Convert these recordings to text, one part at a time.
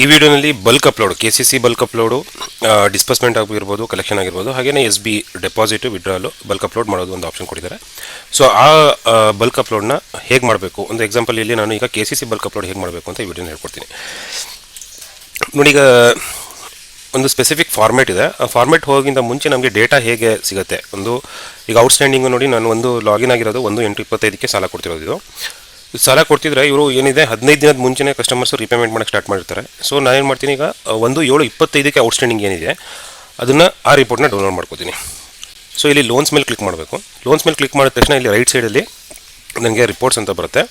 ಈ ವಿಡಿಯೋನಲ್ಲಿ bulk upload KCC bulk upload disbursement ಆಗಿರ್ಬೋದು, ಕಲೆಕ್ಷನ್ ಆಗಿರ್ಬೋದು, ಹಾಗೆಯೇ SB ಡೆಪಾಸಿಟ್ ವಿಡ್ರಾಲು ಬಲ್ಕ್ ಅಪ್ಲೋಡ್ ಮಾಡೋದು ಒಂದು ಆಪ್ಷನ್ ಕೊಟ್ಟಿದ್ದಾರೆ. ಸೊ ಆ ಬಲ್ಕ್ ಅಪ್ಲೋಡ್ನ ಹೇಗೆ ಮಾಡಬೇಕು ಒಂದು ಎಕ್ಸಾಂಪಲ್ ಇಲ್ಲಿ ನಾನು ಈಗ KCC ಬಲ್ಕ್ ಅಪ್ಲೋಡ್ ಹೇಗೆ ಮಾಡಬೇಕು ಅಂತ ಈ ವಿಡಿಯೋನ ಹೇಳ್ಕೊಡ್ತೀನಿ. ನೋಡಿ, ಈಗ ಒಂದು ಸ್ಪೆಸಿಫಿಕ್ ಫಾರ್ಮೇಟ್ ಇದೆ. ಆ ಫಾರ್ಮೇಟ್ ಹೋಗಿಂತ ಮುಂಚೆ ನಮಗೆ ಡೇಟಾ ಹೇಗೆ ಸಿಗುತ್ತೆ, ಈಗ ಔಟ್ಸ್ಟ್ಯಾಂಡಿಂಗು ನೋಡಿ, ನಾನು ಒಂದು ಲಾಗಿನ್ ಆಗಿರೋದು 1/8/25ಕ್ಕೆ ಸಾಲ ಕೊಡ್ತಿರೋದು. ಇದು ಸಾಲ ಕೊಡ್ತಿದ್ರೆ ಇವರು ಏನಿದೆ 15 ದಿನದ ಮುಂಚೆನೇ ಕಸ್ಟಮರ್ಸು ರೀಪೇಮೆಂಟ್ ಮಾಡೋಕ್ಕೆ ಸ್ಟಾರ್ಟ್ ಮಾಡಿರ್ತಾರೆ. ಸೊ ನಾನೇನು ಮಾಡ್ತೀನಿ, ಈಗ 1/7/25ಕ್ಕೆ ಔಟ್ಸ್ಟ್ಯಾಂಡಿಂಗ್ ಏನಿದೆ ಅದನ್ನು ಆ ರಿಪೋರ್ಟ್ನ ಡೌನ್ಲೋಡ್ ಮಾಡ್ಕೋತೀನಿ. ಸೊ ಇಲ್ಲಿ ಲೋನ್ಸ್ ಮೇಲೆ ಕ್ಲಿಕ್ ಮಾಡಬೇಕು. ಲೋನ್ಸ್ ಮೇಲೆ ಕ್ಲಿಕ್ ಮಾಡಿದ ತಕ್ಷಣ ಇಲ್ಲಿ ರೈಟ್ ಸೈಡಲ್ಲಿ ನನಗೆ ರಿಪೋರ್ಟ್ಸ್ ಅಂತ ಬರುತ್ತೆ.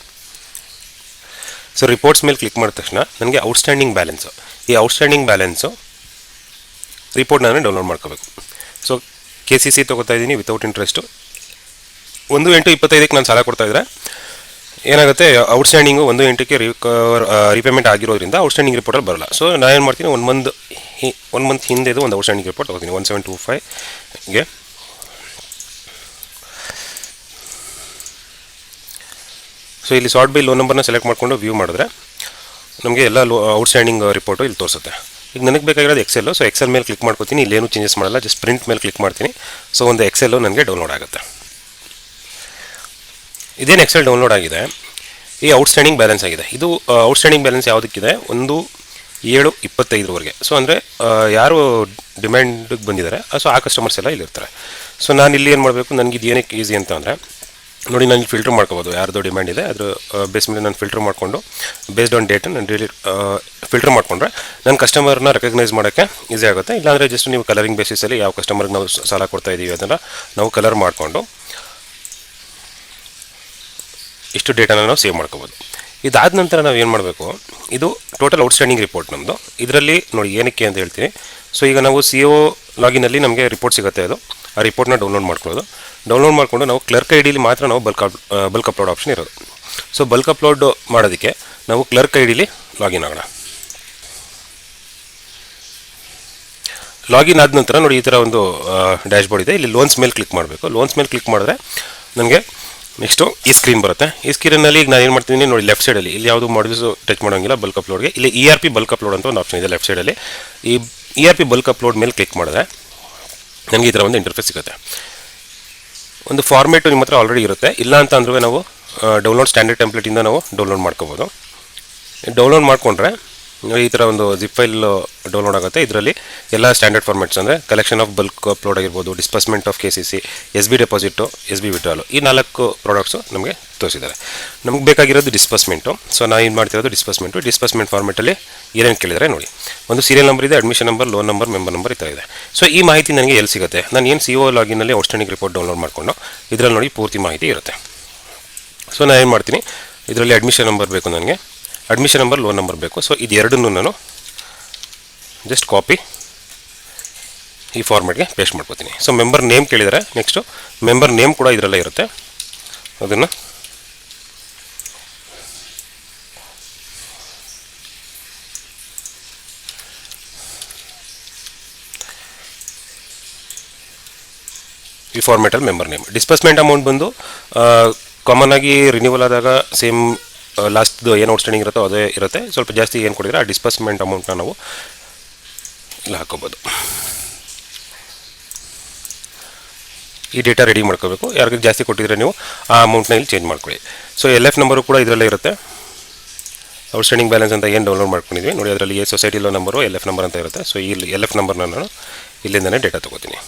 ಸೊ ರಿಪೋರ್ಟ್ಸ್ ಮೇಲೆ ಕ್ಲಿಕ್ ಮಾಡಿದ ತಕ್ಷಣ ನನಗೆ ಔಟ್ಸ್ಟ್ಯಾಂಡಿಂಗ್ ಬ್ಯಾಲೆನ್ಸು, ಈ ಔಟ್ಸ್ಟ್ಯಾಂಡಿಂಗ್ ಬ್ಯಾಲೆನ್ಸು ರಿಪೋರ್ಟ್ ನಾನು ಡೌನ್ಲೋಡ್ ಮಾಡ್ಕೋಬೇಕು. ಸೊ KCC ತೊಗೋತಾ ಇದ್ದೀನಿ ವಿತೌಟ್ ಇಂಟ್ರೆಸ್ಟು. 1/8/25ಕ್ಕೆ ನಾನು ಸಾಲ ಕೊಡ್ತಾಯಿದ್ರೆ ಏನಾಗುತ್ತೆ, ಔಟ್ಸ್ಟ್ಯಾಂಡಿಂಗು 1/8ಕ್ಕೆ ರೀಪೇಮೆಂಟ್ ಆಗಿರೋದ್ರಿಂದ ಔಟ್ಸ್ಟ್ಯಾಂಡಿಂಗ್ ರಿಪೋರ್ಟಲ್ಲಿ ಬರಲ್ಲ. ಸೊ ನಾನು ಏನು ಮಾಡ್ತೀನಿ, ಒನ್ ಮಂತ್ ಹಿಂದೆದು ಒಂದು ಔಟ್ಸ್ಟ್ಯಾಂಡಿಂಗ್ ರಿಪೋರ್ಟ್ ತೊಗೋತೀನಿ 1725ಗೆ. ಸೊ ಇಲ್ಲಿ ಸಾರ್ಟ್ ಬೈ ಲೋನ್ ನಂಬರ್ನ ಸೆಲೆಕ್ಟ್ ಮಾಡಿಕೊಂಡು ವ್ಯೂ ಮಾಡಿದ್ರೆ ನಮಗೆ ಎಲ್ಲ ಔಟ್ಸ್ಟ್ಯಾಂಡಿಂಗ್ ರಿಪೋರ್ಟು ಇಲ್ಲಿ ತೋರಿಸುತ್ತೆ. ಈಗ ನನಗೆ ಬೇಕಾಗಿರೋದು ಎಕ್ಸೆಲ್ಲು. ಸೊ ಎಕ್ಸೆಲ್ ಮೇಲೆ ಕ್ಲಿಕ್ ಮಾಡ್ಕೊತೀನಿ. ಇಲ್ಲೇನು ಚೇಂಜಸ್ ಮಾಡಲ್ಲ, ಜಸ್ಟ್ ಪ್ರಿಂಟ್ ಮೇಲೆ ಕ್ಲಿಕ್ ಮಾಡ್ತೀನಿ. ಸೊ ಒಂದು ಎಕ್ಸೆಲ್ಲು ನನಗೆ ಡೌನ್ಲೋಡ್ ಆಗುತ್ತೆ. ಇದೇನು ಎಕ್ಸೆಲ್ ಡೌನ್ಲೋಡ್ ಆಗಿದೆ, ಈ ಔಟ್ಸ್ಟ್ಯಾಂಡಿಂಗ್ ಬ್ಯಾಲೆನ್ಸ್ ಆಗಿದೆ. ಇದು ಔಟ್ಸ್ಟ್ಯಾಂಡಿಂಗ್ ಬ್ಯಾಲೆನ್ಸ್ ಯಾವುದಕ್ಕಿದೆ, 1/7/25ವರೆಗೆ. ಸೊ ಅಂದರೆ ಯಾರು ಡಿಮ್ಯಾಂಡಿಗೆ ಬಂದಿದ್ದಾರೆ ಸೊ ಆ ಕಸ್ಟಮರ್ಸ್ ಎಲ್ಲ ಇಲ್ಲಿರ್ತಾರೆ. ಸೊ ನಾನು ಇಲ್ಲಿ ಏನು ಮಾಡಬೇಕು, ನನಗೆ ಇದು ಏನಕ್ಕೆ ಈಸಿ ಅಂತ ಅಂದರೆ ನೋಡಿ, ನಾನು ಇಲ್ಲಿ ಫಿಲ್ಟರ್ ಮಾಡ್ಕೋಬೋದು. ಯಾರ್ದು ಡಿಮ್ಯಾಂಡ್ ಇದೆ ಅದ್ರ ಬೇಸ್ ಮೇಲೆ ನಾನು ಫಿಲ್ಟರ್ ಮಾಡಿಕೊಂಡು ಬೇಸ್ಡ್ ಆನ್ ಡೇಟ್ ನಾನು ಫಿಲ್ಟರ್ ಮಾಡಿಕೊಂಡ್ರೆ ನನ್ನ ಕಸ್ಟಮರ್ನ ರೆಕಗ್ನೈಸ್ ಮಾಡೋಕ್ಕೆ ಈಸಿ ಆಗುತ್ತೆ. ಇಲ್ಲಾಂದರೆ ಜಸ್ಟ್ ನೀವು ಕಲರಿಂಗ್ ಬೇಸಿಸಲ್ಲಿ ಯಾವ ಕಸ್ಟಮರ್ಗೆ ನಾವು ಸಾಲ ಕೊಡ್ತಾ ಇದ್ದೀವಿ ಅದನ್ನು ನಾವು ಕಲರ್ ಮಾಡಿಕೊಂಡು ಇಷ್ಟು ಡೇಟಾನ ನಾವು ಸೇವ್ ಮಾಡ್ಕೋಬೋದು. ಇದಾದ ನಂತರ ನಾವು ಏನು ಮಾಡಬೇಕು, ಇದು ಟೋಟಲ್ ಔಟ್ಸ್ಟ್ಯಾಂಡಿಂಗ್ ರಿಪೋರ್ಟ್ ನಮ್ಮದು. ಇದರಲ್ಲಿ ನೋಡಿ ಏನಕ್ಕೆ ಅಂತ ಹೇಳ್ತೀನಿ. ಸೊ ಈಗ ನಾವು CO ಲಾಗಿನಲ್ಲಿ ನಮಗೆ ರಿಪೋರ್ಟ್ ಸಿಗುತ್ತೆ. ಅದು ಆ ರಿಪೋರ್ಟ್ನ ಡೌನ್ಲೋಡ್ ಮಾಡ್ಕೊಳ್ಳೋದು. ಡೌನ್ಲೋಡ್ ಮಾಡಿಕೊಂಡು ನಾವು ಕ್ಲರ್ಕ್ ID ಮಾತ್ರ ನಾವು ಬಲ್ಕ್ ಅಪ್ಲೋಡ್ ಆಪ್ಷನ್ ಇರೋದು. ಸೊ ಬಲ್ಕ್ ಅಪ್ಲೋಡ್ ಮಾಡೋದಕ್ಕೆ ನಾವು ಕ್ಲರ್ಕ್ ID ಲಾಗಿನ್ ಆಗೋಣ. ಲಾಗಿನ್ ಆದ ನಂತರ ನೋಡಿ ಈ ಥರ ಒಂದು ಡ್ಯಾಶ್ಬೋರ್ಡ್ ಇದೆ. ಇಲ್ಲಿ ಲೋನ್ಸ್ ಮೇಲೆ ಕ್ಲಿಕ್ ಮಾಡಬೇಕು. ಲೋನ್ಸ್ ಮೇಲೆ ಕ್ಲಿಕ್ ಮಾಡಿದ್ರೆ ನನಗೆ ನೆಕ್ಸ್ಟು ಈ ಸ್ಕ್ರೀನ್ ಬರುತ್ತೆ. ಈ ಸ್ಕ್ರೀನಲ್ಲಿ ಈಗ ನಾನು ಏನು ಮಾಡ್ತೀನಿ ನೋಡಿ, ಲೆಫ್ಟ್ ಸೈಡಲ್ಲಿ ಇಲ್ಲಿ ಯಾವುದು ಮಾಡ್ಯೂಲ್ಸು ಟಚ್ ಮಾಡೋಂಗಿಲ್ಲ ಬಲ್ಕ್ ಅಪ್ಲೋಡ್ಗೆ. ಇಲ್ಲಿ ERP ಬಲ್ಕ್ ಅಪ್ಲೋಡ್ ಅಂತ ಒಂದು ಆಪ್ಷನ್ ಇದೆ ಲೆಫ್ಟ್ ಸೈಡಲ್ಲಿ. ಈ ERP ಬಲ್ಕ್ ಅಪ್ಲೋಡ್ ಮೇಲೆ ಕ್ಲಿಕ್ ಮಾಡಿದ್ರೆ ನನಗೆ ಈ ಥರ ಒಂದು ಇಂಟರ್ಫೇಸ್ ಸಿಗುತ್ತೆ. ಒಂದು ಫಾರ್ಮೇಟು ನಿಮ್ಮ ಹತ್ರ ಆಲ್ರೆಡಿ ಇರುತ್ತೆ. ಇಲ್ಲ ಅಂತ ಅಂದ್ರೆ ನಾವು ಡೌನ್ಲೋಡ್ ಸ್ಟ್ಯಾಂಡರ್ಡ್ ಟೆಂಪ್ಲೇಟಿಂದ ನಾವು ಡೌನ್ಲೋಡ್ ಮಾಡ್ಕೋಬೋದು. ಡೌನ್ಲೋಡ್ ಮಾಡಿಕೊಂಡ್ರೆ ಈ ಥರ ಒಂದು ಜಿಪ್ ಫೈಲ್ ಡೌನ್ಲೋಡ್ ಆಗುತ್ತೆ. ಇದರಲ್ಲಿ ಎಲ್ಲ ಸ್ಟ್ಯಾಂಡರ್ಡ್ ಫಾರ್ಮೆಟ್ಸ್ ಅಂದರೆ ಕಲೆಕ್ಷನ್ ಆಫ್ ಬಲ್ಕ್ ಅಪ್ಲೋಡ್ ಆಗಿರ್ಬೋದು, disbursement of KCC, SB deposit, SB ವಿಡ್ರಾಲು, ಈ 4 ಪ್ರಾಡಕ್ಟ್ಸು ನಮಗೆ ತೋರಿಸಿದ್ದಾರೆ. ನಮಗೆ ಬೇಕಾಗಿರೋದು ಡಿಸ್ಬರ್ಸ್ಮೆಂಟು. ಸೊ ನಾನು ಏನು ಮಾಡ್ತಿರೋದು ಡಿಸ್ಬರ್ಸ್ಮೆಂಟ್ ಫಾರ್ಮೆಟಲ್ಲಿ ಏನೇನು ಕೇಳಿದರೆ ನೋಡಿ, ಒಂದು ಸೀರಿಯಲ್ ನಂಬರ್ ಇದೆ, admission number, loan number, member number ಈ ಥರ ಇದೆ. ಸೊ ಈ ಮಾಹಿತಿ ನನಗೆ ಎಲ್ಲಿ ಸಿಗುತ್ತೆ, ನಾನು ಏನು CO ಲಾಗಿನಲ್ಲಿ ಔಟ್ಸ್ಟ್ಯಾಂಡಿಂಗ್ ರಿಪೋರ್ಟ್ ಡೌನ್ಲೋಡ್ ಮಾಡಿಕೊಂಡು ಇದರಲ್ಲಿ ನೋಡಿ ಪೂರ್ತಿ ಮಾಹಿತಿ ಇರುತ್ತೆ. ಸೊ ನಾನು ಏನು ಮಾಡ್ತೀನಿ, ಇದರಲ್ಲಿ ಅಡ್ಮಿಷನ್ ನಂಬರ್ ಬೇಕು ನನಗೆ, ಅಡ್ಮಿಷನ್ ನಂಬರ್, ಲೋನ್ ನಂಬರ್ ಬೇಕು. ಸೊ ಇದೆರಡನ್ನೂ ನಾನು ಜಸ್ಟ್ ಕಾಪಿ ಈ ಫಾರ್ಮೆಟ್ಗೆ ಪೇಸ್ಟ್ ಮಾಡ್ಕೋತೀನಿ. ಸೊ ಮೆಂಬರ್ ನೇಮ್ ಕೇಳಿದರೆ ನೆಕ್ಸ್ಟು ಮೆಂಬರ್ ನೇಮ್ ಕೂಡ ಇದರಲ್ಲೇ ಇರುತ್ತೆ. ಅದನ್ನು ಈ ಫಾರ್ಮೆಟಲ್ಲಿ ಮೆಂಬರ್ ನೇಮ್. ಡಿಸ್ಬರ್ಸ್ಮೆಂಟ್ ಅಮೌಂಟ್ ಬಂದು ಕಾಮನ್ ಆಗಿ ರಿನ್ಯೂವಲ್ ಆದಾಗ ಸೇಮ್ ಲಾಸ್ಟ್ದು ಏನು ಔಟ್ಸ್ಟ್ಯಾಂಡಿಂಗ್ ಇರುತ್ತೋ ಅದೇ ಇರುತ್ತೆ. ಸ್ವಲ್ಪ ಜಾಸ್ತಿ ಏನು ಕೊಡಿದ್ರೆ ಆ ಡಿಸ್ಬರ್ಸ್ಮೆಂಟ್ ಅಮೌಂಟ್ನ ನಾವು ಇಲ್ಲಿ ಹಾಕೋಬೋದು. ಈ ಡೇಟಾ ರೆಡಿ ಮಾಡ್ಕೋಬೇಕು. ಯಾರಿಗೆ ಜಾಸ್ತಿ ಕೊಟ್ಟಿದ್ರೆ ನೀವು ಆ ಅಮೌಂಟ್ನ ಇಲ್ಲಿ ಚೇಂಜ್ ಮಾಡ್ಕೊಳ್ಳಿ. ಸೊ LF ನಂಬರು ಕೂಡ ಇದರಲ್ಲೇ ಇರುತ್ತೆ. ಔಟ್ಸ್ಟ್ಯಾಂಡಿಂಗ್ ಬ್ಯಾಲೆನ್ಸ್ ಅಂತ ಏನು ಡೌನ್ಲೋಡ್ ಮಾಡ್ಕೊಂಡಿದ್ವಿ ನೋಡಿ, ಅದರಲ್ಲಿ society loan number LF number ಅಂತ ಇರುತ್ತೆ. ಸೊ ಇಲ್ಲಿ LF ನಂಬರ್ನ ನಾನು ಇಲ್ಲಿಂದನೇ ಡೇಟಾ ತೊಗೋತೀನಿ.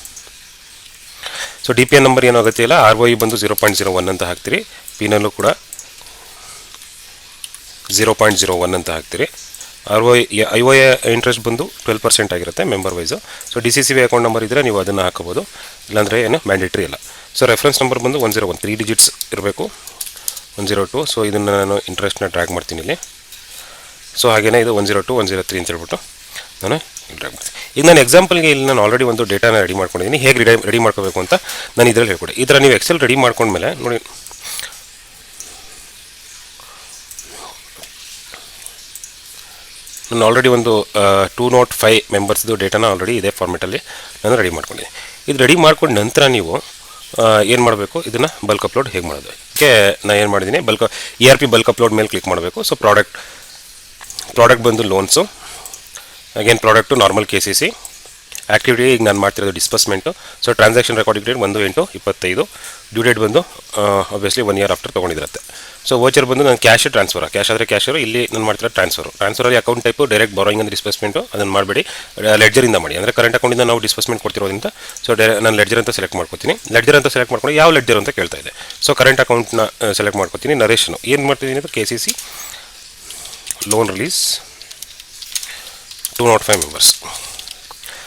ಸೊ DPN ನಂಬರ್ ಏನೂ ಆಗುತ್ತೆ ಇಲ್ಲ, ROI ಬಂದು 0.01 ಅಂತ ಹಾಕ್ತೀರಿ. ಪಿನಲ್ಲೂ ಕೂಡ 0.01 ಅಂತ ಹಾಕ್ತೀರಿ. IOA ಇಂಟ್ರೆಸ್ಟ್ ಬಂದು 12% ಆಗಿರುತ್ತೆ member wise. So DCCB account number ಇದ್ದರೆ ನೀವು ಅದನ್ನು ಹಾಕೋಬೋದು, ಇಲ್ಲಾಂದರೆ ಏನು ಮ್ಯಾಂಡೇಟ್ರಿ ಇಲ್ಲ. ಸೊ ರೆಫರೆನ್ಸ್ ನಂಬರ್ ಬಂದು 101, 3 ಡಿಜಿಟ್ಸ್ ಇರಬೇಕು, 102. ಸೊ ಇದನ್ನು ನಾನು ಇಂಟ್ರೆಸ್ಟ್ನ ಟ್ರ್ಯಾಕ್ ಮಾಡ್ತೀನಿ ಇಲ್ಲಿ. ಸೊ ಹಾಗೆಯೇ ಇದು 102, 103 ಅಂತ ಹೇಳ್ಬಿಟ್ಟು ನಾನು ಟ್ರ್ಯಾಕ್ ಮಾಡ್ತೀನಿ. ಈಗ ನಾನು ಎಕ್ಸಾಂಪಲ್ಗೆ ಇಲ್ಲಿ ನಾನು ಆಲ್ರೆಡಿ ಒಂದು ಡೇಟಾನ ರೆಡಿ ಮಾಡ್ಕೊಂಡಿದ್ದೀನಿ. ಹೇಗೆ ರೆಡಿ ಮಾಡ್ಕೋಬೇಕು ಅಂತ ನಾನು ಇದರಲ್ಲಿ ಹೇಳ್ಕೊಡಿ. ಈ ಥರ ನೀವು ಎಕ್ಸೆಲ್ ರೆಡಿ ಮಾಡ್ಕೊಂಡ್ಮೇಲೆ ನೋಡಿ, ನಾನು ಆಲ್ರೆಡಿ ಒಂದು 205 ಮೆಂಬರ್ಸ್ದು ಡೇಟಾನ ಆಲ್ರೆಡಿ ಇದೇ ಫಾರ್ಮೆಟಲ್ಲಿ ನಾನು ರೆಡಿ ಮಾಡ್ಕೊಂಡಿದ್ದೀನಿ. ಇದು ರೆಡಿ ಮಾಡ್ಕೊಂಡು ನಂತರ ನೀವು ಏನು ಮಾಡಬೇಕು, ಇದನ್ನು ಬಲ್ಕ್ ಅಪ್ಲೋಡ್ ಹೇಗೆ ಮಾಡೋದು. ನಾನು ಏನು ಮಾಡಿದ್ದೀನಿ, ERP ಬಲ್ಕ್ ಅಪ್ಲೋಡ್ ಮೇಲೆ ಕ್ಲಿಕ್ ಮಾಡಬೇಕು. ಸೊ ಪ್ರಾಡಕ್ಟ್ ಪ್ರಾಡಕ್ಟ್ ಬಂದು loans, again product normal KCC, activity ಈಗ ನಾನು ಮಾಡ್ತಿರೋದು disbursement. So transaction recording date 1/8/25, due date ಬಂದು ಆಬ್ವಿಯಸ್ಲಿ 1 ಇಯರ್ ಆಫ್ಟರ್ ತೊಗೊಂಡಿರುತ್ತೆ. ಸೊ ವೋಚರ್ ಬಂದು ನಾನು ಕ್ಯಾಶ್ ಟ್ರಾನ್ಸ್ಫರ್, ಕ್ಯಾಶ್ ಆದರೆ ಕ್ಯಾಶರು, ಇಲ್ಲಿ ನಾನು ಮಾಡ್ತಿರೋ ಟ್ರಾನ್ಸ್ಫರಲ್ಲಿ ಅಕೌಂಟ್ ಟೈಪು ಡೈರೆಕ್ಟ್ ಬಾರೋಯಿಂಗ್ ಅಂದರೆ ಡಿಸ್ಬರ್ಸ್ಮೆಂಟು ಅದನ್ನು ಮಾಡಬೇಡಿ, ಲೆಡ್ಜರಿಂದ ಮಾಡಿ. ಅಂದರೆ ಕರೆಂಟ್ ಅಕೌಂಟಿಂದ ನಾವು ಡಿಸ್ಬರ್ಸ್ಮೆಂಟ್ ಕೊಡ್ತಿರೋದ್ರಿಂದ ಸೊ ನಾನು ಲೆಡ್ಜರ್ ಅಂತ ಸೆಲೆಕ್ಟ್ ಮಾಡ್ಕೊತೀನಿ. ಲೆಡ್ಜರ್ ಅಂತ ಸೆಲೆಕ್ಟ್ ಮಾಡ್ಕೊಂಡು ಯಾವ ಲೆಡ್ಜರ್ ಅಂತ ಕೇಳ್ತಾ ಇದೆ. ಸೊ ಕರೆಂಟ್ ಅಕೌಂಟ್ನ ಸೆಲೆಕ್ಟ್ ಮಾಡ್ಕೊತೀನಿ. ನರೇಶನು ಏನು ಮಾಡ್ತಿದ್ದೀನಿ ಅಂದರೆ KCC loan release 205 members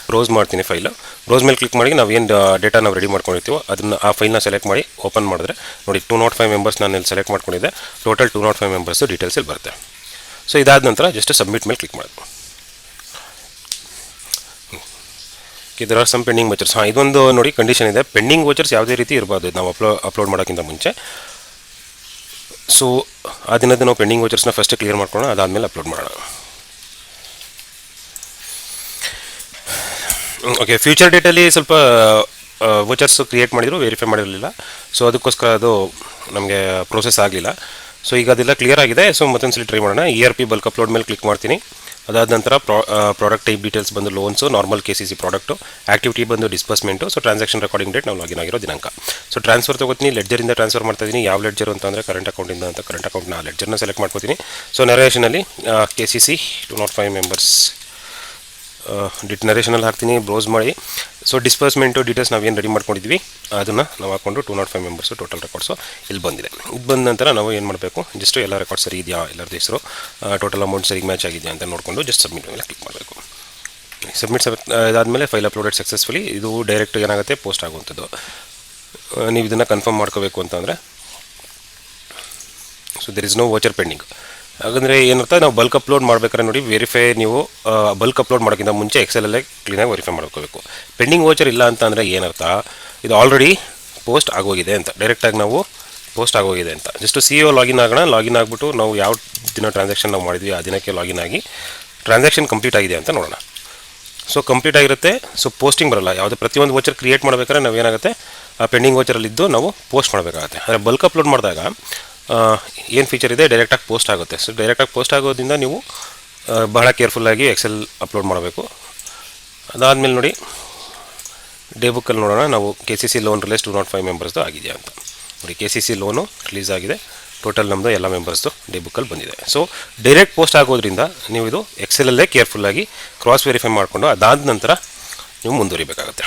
browse ಮಾಡ್ತೀನಿ. ಫೈಲು ಬ್ರೌಸ್ ಮೇಲೆ ಕ್ಲಿಕ್ ಮಾಡಿ ನಾವು ಏನು ಡೇಟಾ ನಾವು ರೆಡಿ ಮಾಡ್ಕೊಂಡಿರ್ತೀವೋ ಅದನ್ನು ಆ ಫೈಲ್ನ ಸೆಲೆಕ್ಟ್ ಮಾಡಿ ಓಪನ್ ಮಾಡಿದ್ರೆ ನೋಡಿ 205 ಮೆಂಬರ್ಸ್ ನಾನು ಇಲ್ಲಿ ಸೆಲೆಕ್ಟ್ ಮಾಡ್ಕೊಂಡಿದ್ದೆ. ಟೋಟಲ್ 205 ಮೆಂಬರ್ಸು ಡೀಟೇಲ್ಸ್ ಇಲ್ಲಿ ಬರುತ್ತೆ. ಸೊ ಇದಾದ ನಂತರ ಜಸ್ಟ್ ಸಬ್ಮಿಟ್ ಮೇಲೆ ಕ್ಲಿಕ್ ಮಾಡೋದು. ಇದರ ಸಮ್ ಪೆಂಡಿಂಗ್ ವೋಚರ್ಸ್. ಇದೊಂದು ನೋಡಿ ಕಂಡೀಷನ್ ಇದೆ, ಪೆಂಡಿಂಗ್ ವೋಚರ್ಸ್ ಯಾವುದೇ ರೀತಿ ಇರಬಾರ್ದು ನಾವು ಅಪ್ಲೋಡ್ ಮಾಡೋಕ್ಕಿಂತ ಮುಂಚೆ. ಸೊ ಆ ದಿನದ ನಾವು ಪೆಂಡಿಂಗ್ ವೋಚರ್ಸ್ನ ಫಸ್ಟ್ ಕ್ಲಿಯರ್ ಮಾಡ್ಕೊಳ್ಳೋಣ, ಅದಾದಮೇಲೆ ಅಪ್ಲೋಡ್ ಮಾಡೋಣ. ಓಕೆ, ಫ್ಯೂಚರ್ ಡೇಟಲ್ಲಿ ಸ್ವಲ್ಪ ವೋಚರ್ಸ್ ಕ್ರಿಯೇಟ್ ಮಾಡಿದ್ರು, ವೆರಿಫೈ ಮಾಡಿರಲಿಲ್ಲ. ಸೊ ಅದಕ್ಕೋಸ್ಕರ ಅದು ನಮಗೆ ಪ್ರೋಸೆಸ್ ಆಗಲಿಲ್ಲ. ಸೊ ಈಗ ಅದೆಲ್ಲ ಕ್ಲಿಯರ್ ಆಗಿದೆ. ಸೊ ಮತ್ತೊಂದ್ಸಲಿ ಟ್ರೈ ಮಾಡೋಣ. ERP ಬಲ್ಕ್ ಅಪ್ಲೋಡ್ ಮೇಲೆ ಕ್ಲಿಕ್ ಮಾಡ್ತೀನಿ. ಅದಾದ ನಂತರ ಪ್ರಾಡಕ್ಟ್ ಟೈಪ್ ಡೀಟೇಲ್ಸ್ ಬಂದು loans, normal KCC product, activity ಬಂದು ಡಿಸ್ಬರ್ಸ್ಮೆಂಟು. ಸೊ ಟ್ರಾನ್ಸಾಕ್ಷನ್ ರೆಕಾರ್ಡಿಂಗ್ ಡೇಟ್ ನಾವು ಲಾಗಿನ್ ಆಗಿರೋ ದಿನಾಂಕ. ಸೊ ಟ್ರಾನ್ಸ್ಫರ್ ತೊಗೋತೀನಿ, ಲೆಡ್ಜರಿಂದ ಟ್ರಾನ್ಸ್ಫರ್ ಮಾಡ್ತಾ ಇದ್ದೀನಿ. ಯಾವ ಲೆಡ್ಜರ್ ಅಂತ ಅಂದರೆ ಕರೆಂಟ್ ಅಕೌಂಟಿಂದ ಅಂತ ಕರೆಂಟ್ ಅಕೌಂಟ್ನ ಲೆಡ್ಜರ್ನ ಸೆಲೆಕ್ಟ್ ಮಾಡ್ಕೋತೀನಿ. ಸೊ ನರೇಷನಲ್ಲಿ KCC 205 ಮೆಂಬರ್ಸ್ ನರೇಷನಲ್ಲಿ ಹಾಕ್ತೀನಿ, ಬ್ರೌಸ್ ಮಾಡಿ. ಸೊ ಡಿಸ್ಬರ್ಸ್ಮೆಂಟು ಡೀಟೇಲ್ಸ್ ನಾವೇನು ರೆಡಿ ಮಾಡ್ಕೊಂಡಿದ್ವಿ ಅದನ್ನು ನಾವು ಹಾಕ್ಕೊಂಡು 205 ಮೆಂಬರ್ಸು ಟೋಟಲ್ ರೆಕಾರ್ಡ್ಸು ಇಲ್ಲಿ ಬಂದಿದೆ. ಇದು ಬಂದ ನಂತರ ನಾವು ಏನು ಮಾಡಬೇಕು, ಜಸ್ಟ್ ಎಲ್ಲ ರೆಕಾರ್ಡ್ ಸರಿ ಇದೆಯಾ, ಎಲ್ಲರದ್ದು ಹೆಸರು, ಟೋಟಲ್ ಅಮೌಂಟ್ ಸರಿಗೆ ಮ್ಯಾಚ್ ಆಗಿದೆಯಾ ಅಂತ ನೋಡಿಕೊಂಡು ಜಸ್ಟ್ ಸಬ್ಮಿಟ್ ಮೇಲೆ ಕ್ಲಿಕ್ ಮಾಡಬೇಕು. ಸಬ್ಮಿಟ್ ಇದಾದಮೇಲೆ ಫೈಲ್ ಅಪ್ಲೋಡೆಡ್ ಸಕ್ಸಸ್ಫುಲಿ. ಇದು ಡೈರೆಕ್ಟ್ ಏನಾಗುತ್ತೆ ಪೋಸ್ಟ್ ಆಗುವಂಥದ್ದು. ನೀವು ಇದನ್ನು ಕನ್ಫರ್ಮ್ ಮಾಡ್ಕೋಬೇಕು ಅಂತಂದರೆ so there is no voucher pending. ಹಾಗಂದರೆ ಏನರ್ಥ, ನಾವು ಬಲ್ಕ್ ಅಪ್ಲೋಡ್ ಮಾಡ್ಬೇಕಾದ್ರೆ ನೋಡಿ ವೆರಿಫೈ ನೀವು ಬಲ್ಕ್ ಅಪ್ಲೋಡ್ ಮಾಡೋಕ್ಕಿಂತ ಮುಂಚೆ ಎಕ್ಸೆಲಲ್ಲೇ ಕ್ಲೀನಾಗಿ ವೆರಿಫೈ ಮಾಡ್ಕೋಬೇಕು. ಪೆಂಡಿಂಗ್ ವೋಚರ್ ಇಲ್ಲ ಅಂತ ಅಂದರೆ ಏನರ್ಥ, ಇದು ಆಲ್ರೆಡಿ ಪೋಸ್ಟ್ ಆಗೋಗಿದೆ ಅಂತ, ಡೈರೆಕ್ಟಾಗಿ ನಾವು ಪೋಸ್ಟ್ ಆಗೋಗಿದೆ ಅಂತ. ಜಸ್ಟ್ CEO ಲಾಗಿನ್ ಆಗೋಣ. ಲಾಗಿನ್ ಆಗಿಬಿಟ್ಟು ನಾವು ಯಾವ ದಿನ ಟ್ರಾನ್ಸಾಕ್ಷನ್ ನಾವು ಮಾಡಿದ್ವಿ ಆ ದಿನಕ್ಕೆ ಲಾಗಿನ್ ಆಗಿ ಟ್ರಾನ್ಸಾಕ್ಷನ್ ಕಂಪ್ಲೀಟ್ ಆಗಿದೆ ಅಂತ ನೋಡೋಣ. ಸೊ ಕಂಪ್ಲೀಟ್ ಆಗಿರುತ್ತೆ. ಸೊ ಪೋಸ್ಟಿಂಗ್ ಬರೋಲ್ಲ. ಯಾವುದೇ ಪ್ರತಿಯೊಂದು ವೋಚರ್ ಕ್ರಿಯೇಟ್ ಮಾಡಬೇಕಾದ್ರೆ ನಾವು ಏನಾಗುತ್ತೆ, ಆ ಪೆಂಡಿಂಗ್ ವೋಚರಲ್ಲಿದ್ದು ನಾವು ಪೋಸ್ಟ್ ಮಾಡಬೇಕಾಗುತ್ತೆ. ಆದರೆ ಬಲ್ಕ್ ಅಪ್ಲೋಡ್ ಮಾಡಿದಾಗ ಏನು ಫೀಚರ್ ಇದೆ, ಡೈರೆಕ್ಟಾಗಿ ಪೋಸ್ಟ್ ಆಗುತ್ತೆ. ಸೊ ಡೈರೆಕ್ಟಾಗಿ ಪೋಸ್ಟ್ ಆಗೋದ್ರಿಂದ ನೀವು ಬಹಳ ಕೇರ್ಫುಲ್ಲಾಗಿ ಎಕ್ಸೆಲ್ ಅಪ್ಲೋಡ್ ಮಾಡಬೇಕು. ಅದಾದಮೇಲೆ ನೋಡಿ ಡೇ ಬುಕ್ಕಲ್ಲಿ ನೋಡೋಣ ನಾವು KCC ಲೋನ್ ರಿಲೀಸ್ 205 ಮೆಂಬರ್ಸ್ದು ಆಗಿದೆಯಾ ಅಂತ. ನೋಡಿ KCC ಲೋನು ರಿಲೀಸ್ ಆಗಿದೆ, ಟೋಟಲ್ ನಮ್ಮದು ಎಲ್ಲ ಮೆಂಬರ್ಸ್ದು ಡೇ ಬುಕ್ಕಲ್ಲಿ ಬಂದಿದೆ. ಸೊ ಡೈರೆಕ್ಟ್ ಪೋಸ್ಟ್ ಆಗೋದ್ರಿಂದ ನೀವು ಇದು ಎಕ್ಸೆಲಲ್ಲೇ ಕೇರ್ಫುಲ್ಲಾಗಿ ಕ್ರಾಸ್ ವೆರಿಫೈ ಮಾಡಿಕೊಂಡು ಅದಾದ ನಂತರ ನೀವು ಮುಂದುವರಿಬೇಕಾಗುತ್ತೆ.